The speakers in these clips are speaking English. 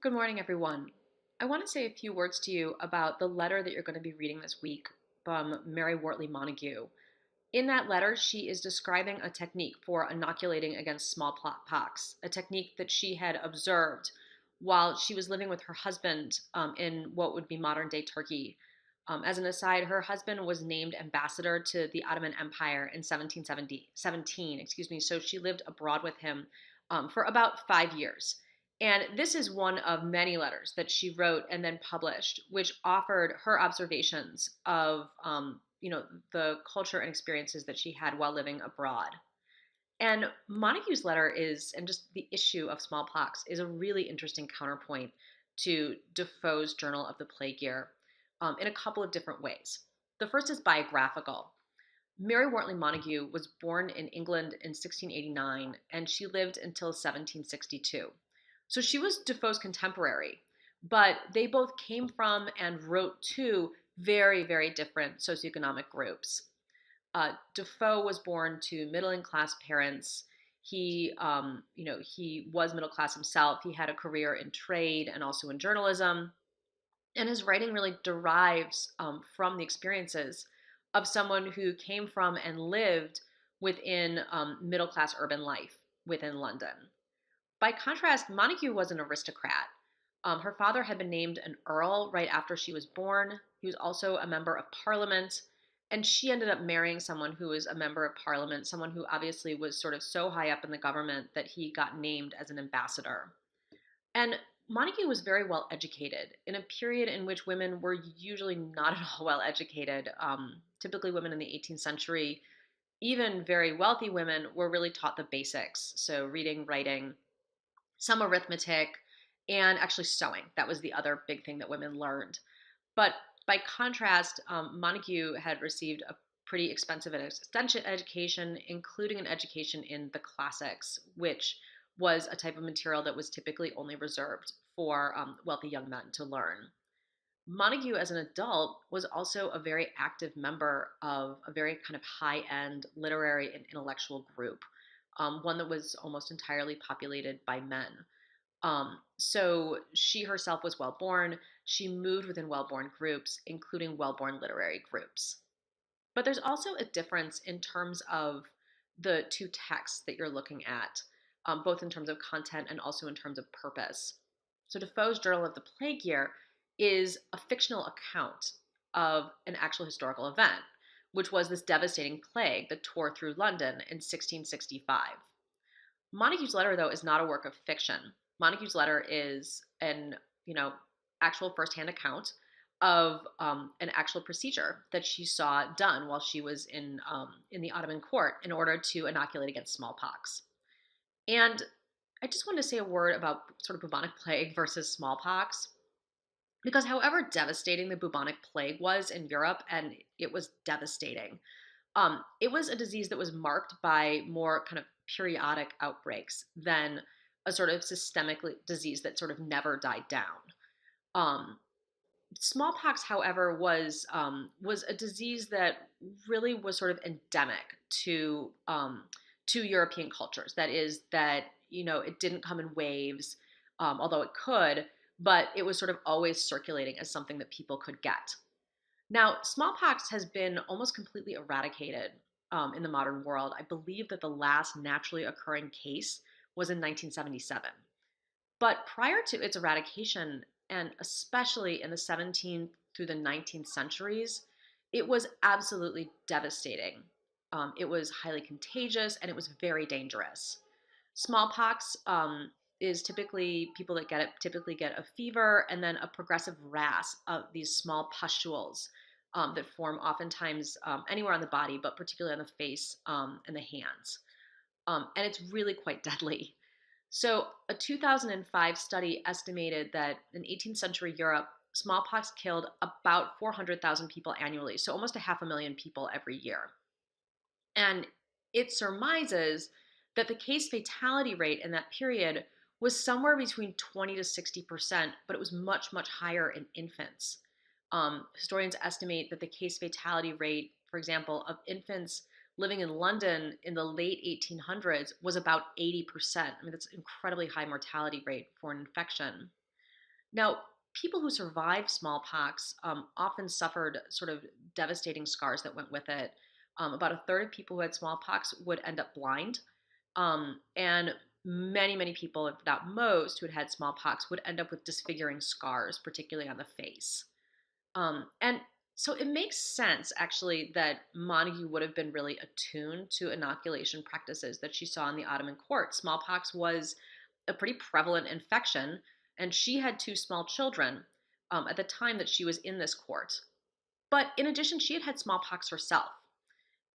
Good morning, everyone. I want to say a few words to you about the letter that you're going to be reading this week from Mary Wortley Montague. In that letter, she is describing a technique for inoculating against smallpox, a technique that she had observed while she was living with her husband in what would be modern day Turkey. As an aside, her husband was named ambassador to the Ottoman Empire in 1717, so she lived abroad with him for about 5 years. And this is one of many letters that she wrote and then published, which offered her observations of, the culture and experiences that she had while living abroad. And Montague's letter is, and just the issue of smallpox, is a really interesting counterpoint to Defoe's Journal of the Plague Year in a couple of different ways. The first is biographical. Mary Wortley Montague was born in England in 1689, and she lived until 1762. So she was Defoe's contemporary, but they both came from and wrote to very, very different socioeconomic groups. Defoe was born to middle and class parents. He was middle class himself. He had a career in trade and also in journalism, and his writing really derives from the experiences of someone who came from and lived within middle class urban life within London. By contrast, Montague was an aristocrat. Her father had been named an earl right after she was born. He was also a member of parliament. And she ended up marrying someone who was a member of parliament, someone who obviously was sort of so high up in the government that he got named as an ambassador. And Montague was very well educated in a period in which women were usually not at all well educated. Typically, women in the 18th century, even very wealthy women, were really taught the basics. So, reading, writing, some arithmetic, and actually sewing. That was the other big thing that women learned. But by contrast, Montague had received a pretty expensive and extensive education, including an education in the classics, which was a type of material that was typically only reserved for wealthy young men to learn. Montague, as an adult, was also a very active member of a very kind of high end literary and intellectual group, one that was almost entirely populated by men. So she herself was well born. She moved within well born groups, including well born literary groups. But there's also a difference in terms of the two texts that you're looking at, both in terms of content and also in terms of purpose. So Defoe's Journal of the Plague Year is a fictional account of an actual historical event, which was this devastating plague that tore through London in 1665. Montague's letter, though, is not a work of fiction. Montague's letter is an, actual firsthand account of an actual procedure that she saw done while she was in the Ottoman court in order to inoculate against smallpox. And I just wanted to say a word about sort of bubonic plague versus smallpox, because however devastating the bubonic plague was in Europe, and it was devastating, it was a disease that was marked by more kind of periodic outbreaks than a sort of systemic disease that sort of never died down. Um, Smallpox, however, was a disease that really was sort of endemic to European cultures. That is, that it didn't come in waves, although it could, but it was sort of always circulating as something that people could get. Now, smallpox has been almost completely eradicated in the modern world. I believe that the last naturally occurring case was in 1977. But prior to its eradication, and especially in the 17th through the 19th centuries, it was absolutely devastating. It was highly contagious and it was very dangerous. Smallpox is typically people that get it typically get a fever and then a progressive RAS of these small pustules that form oftentimes anywhere on the body, but particularly on the face and the hands. And it's really quite deadly. So, a 2005 study estimated that in 18th century Europe, smallpox killed about 400,000 people annually, so almost a half a million people every year. And it surmises that the case fatality rate in that period was somewhere between 20 to 60%, but it was much, much higher in infants. Historians estimate that the case fatality rate, for example, of infants living in London in the late 1800s was about 80%. I mean, that's an incredibly high mortality rate for an infection. Now, people who survived smallpox often suffered sort of devastating scars that went with it. About a third of people who had smallpox would end up blind. And many, many people, if not most, who had smallpox would end up with disfiguring scars, particularly on the face. And so it makes sense, actually, that Montague would have been really attuned to inoculation practices that she saw in the Ottoman court. Smallpox was a pretty prevalent infection, and she had two small children at the time that she was in this court. But in addition, she had had smallpox herself.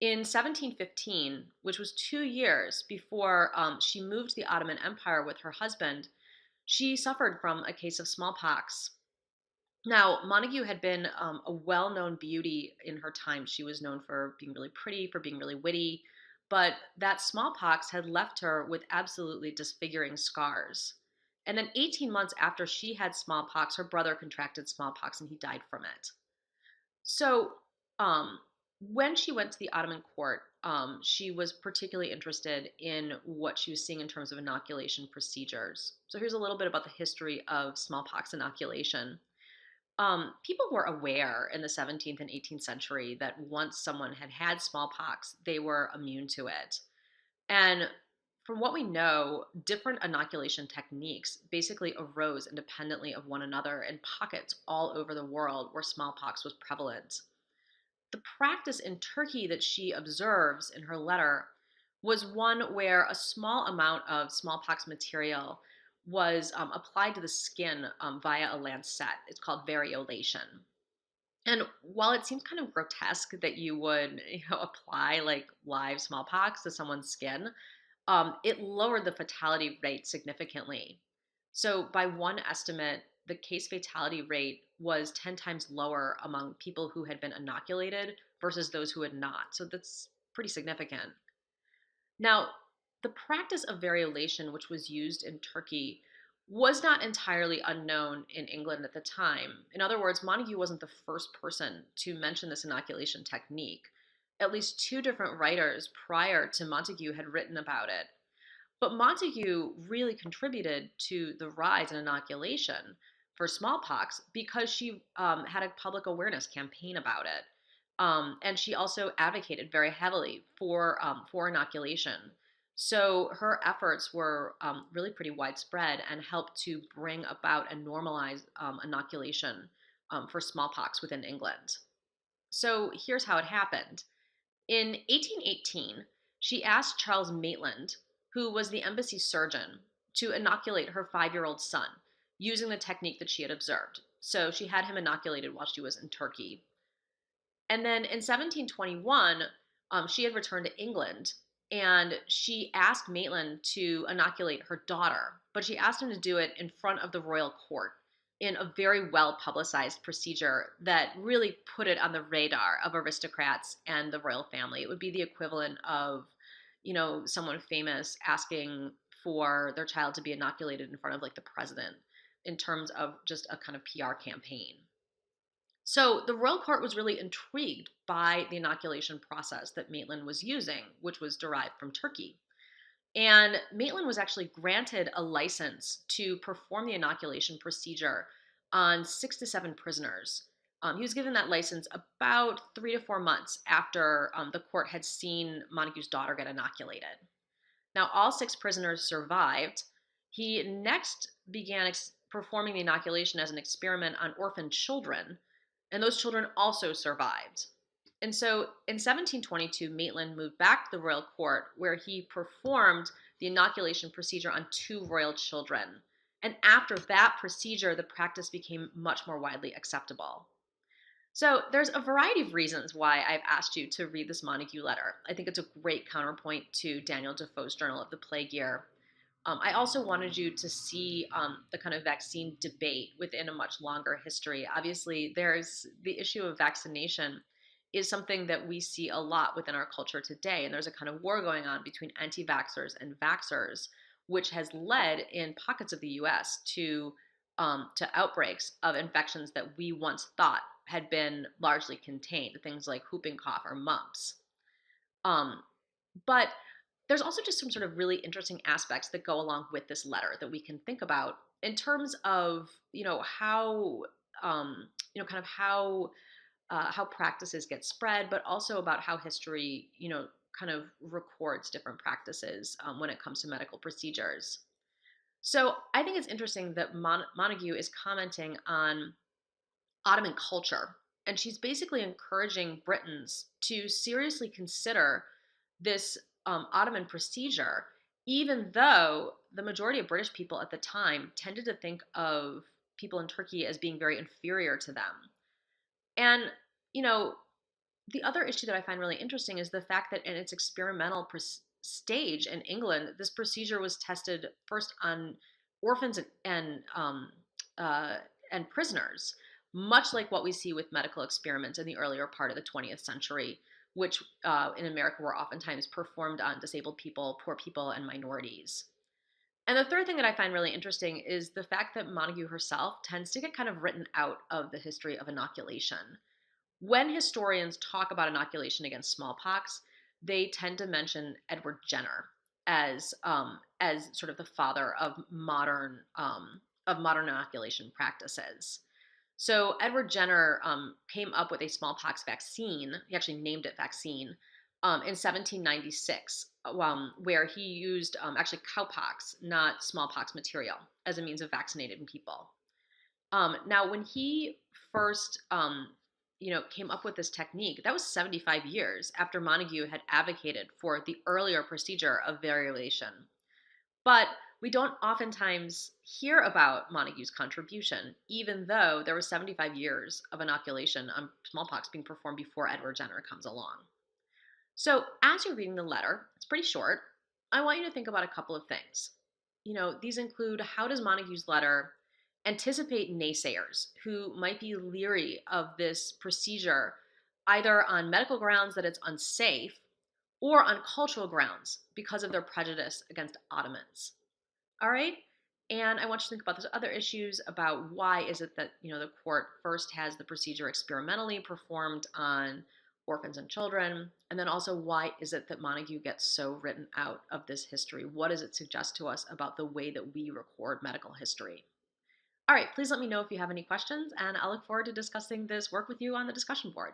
In 1715, which was 2 years before she moved to the Ottoman Empire with her husband, she suffered from a case of smallpox. Now, Montague had been a well known beauty in her time. She was known for being really pretty, for being really witty, but that smallpox had left her with absolutely disfiguring scars. And then 18 months after she had smallpox, her brother contracted smallpox and he died from it. So, um, when she went to the Ottoman court, she was particularly interested in what she was seeing in terms of inoculation procedures. So, here's a little bit about the history of smallpox inoculation. People were aware in the 17th and 18th century that once someone had had smallpox, they were immune to it. And from what we know, different inoculation techniques basically arose independently of one another in pockets all over the world where smallpox was prevalent. The practice in Turkey that she observes in her letter was one where a small amount of smallpox material was applied to the skin via a lancet. It's called variolation. And while it seems kind of grotesque that you would, apply like live smallpox to someone's skin, it lowered the fatality rate significantly. So, by one estimate, the case fatality rate was 10 times lower among people who had been inoculated versus those who had not. So, that's pretty significant. Now, the practice of variolation, which was used in Turkey, was not entirely unknown in England at the time. In other words, Montague wasn't the first person to mention this inoculation technique. At least two different writers prior to Montague had written about it. But Montague really contributed to the rise in inoculation for smallpox because she had a public awareness campaign about it. And she also advocated very heavily for inoculation. So her efforts were really pretty widespread and helped to bring about and normalize inoculation for smallpox within England. So here's how it happened. In 1818, she asked Charles Maitland, who was the embassy surgeon, to inoculate her 5-year old son using the technique that she had observed. So she had him inoculated while she was in Turkey. And then in 1721, she had returned to England and she asked Maitland to inoculate her daughter, but she asked him to do it in front of the royal court in a very well publicized procedure that really put it on the radar of aristocrats and the royal family. It would be the equivalent of, someone famous asking for their child to be inoculated in front of like the president in terms of just a kind of PR campaign. So the royal court was really intrigued by the inoculation process that Maitland was using, which was derived from Turkey. And Maitland was actually granted a license to perform the inoculation procedure on 6 to 7 prisoners. He was given that license about 3 to 4 months after the court had seen Montague's daughter get inoculated. Now, all 6 prisoners survived. He next began performing the inoculation as an experiment on orphan children, and those children also survived. And so in 1722, Maitland moved back to the royal court where he performed the inoculation procedure on 2 royal children. And after that procedure, the practice became much more widely acceptable. So there's a variety of reasons why I've asked you to read this Montague letter. I think it's a great counterpoint to Daniel Defoe's Journal of the Plague Year. I also wanted you to see the kind of vaccine debate within a much longer history. Obviously, there's the issue of vaccination is something that we see a lot within our culture today. And there's a kind of war going on between anti-vaxxers and vaxxers, which has led in pockets of the US to outbreaks of infections that we once thought had been largely contained, things like whooping cough or mumps. Um, but there's also just some sort of really interesting aspects that go along with this letter that we can think about in terms of how kind of how practices get spread, but also about how history kind of records different practices when it comes to medical procedures. So I think it's interesting that Montague is commenting on Ottoman culture, and she's basically encouraging Britons to seriously consider this Ottoman procedure, even though the majority of British people at the time tended to think of people in Turkey as being very inferior to them. And, you know, the other issue that I find really interesting is the fact that in its experimental stage in England, this procedure was tested first on orphans uh, and prisoners, much like what we see with medical experiments in the earlier part of the 20th century, which in America were oftentimes performed on disabled people, poor people, and minorities. And the third thing that I find really interesting is the fact that Montague herself tends to get kind of written out of the history of inoculation. When historians talk about inoculation against smallpox, they tend to mention Edward Jenner as sort of the father of modern inoculation practices. So Edward Jenner came up with a smallpox vaccine. He actually named it vaccine in 1796, where he used actually cowpox, not smallpox material, as a means of vaccinating people. Now, when he first, came up with this technique, that was 75 years after Montague had advocated for the earlier procedure of variolation. But we don't oftentimes hear about Montague's contribution, even though there was 75 years of inoculation on smallpox being performed before Edward Jenner comes along. So, as you're reading the letter, it's pretty short. I want you to think about a couple of things. These include how does Montague's letter anticipate naysayers who might be leery of this procedure, either on medical grounds that it's unsafe or on cultural grounds because of their prejudice against Ottomans? All right. And I want you to think about those other issues about why is it that, the court first has the procedure experimentally performed on orphans and children, and then also why is it that Montague gets so written out of this history? What does it suggest to us about the way that we record medical history? All right, please let me know if you have any questions, and I look forward to discussing this work with you on the discussion board.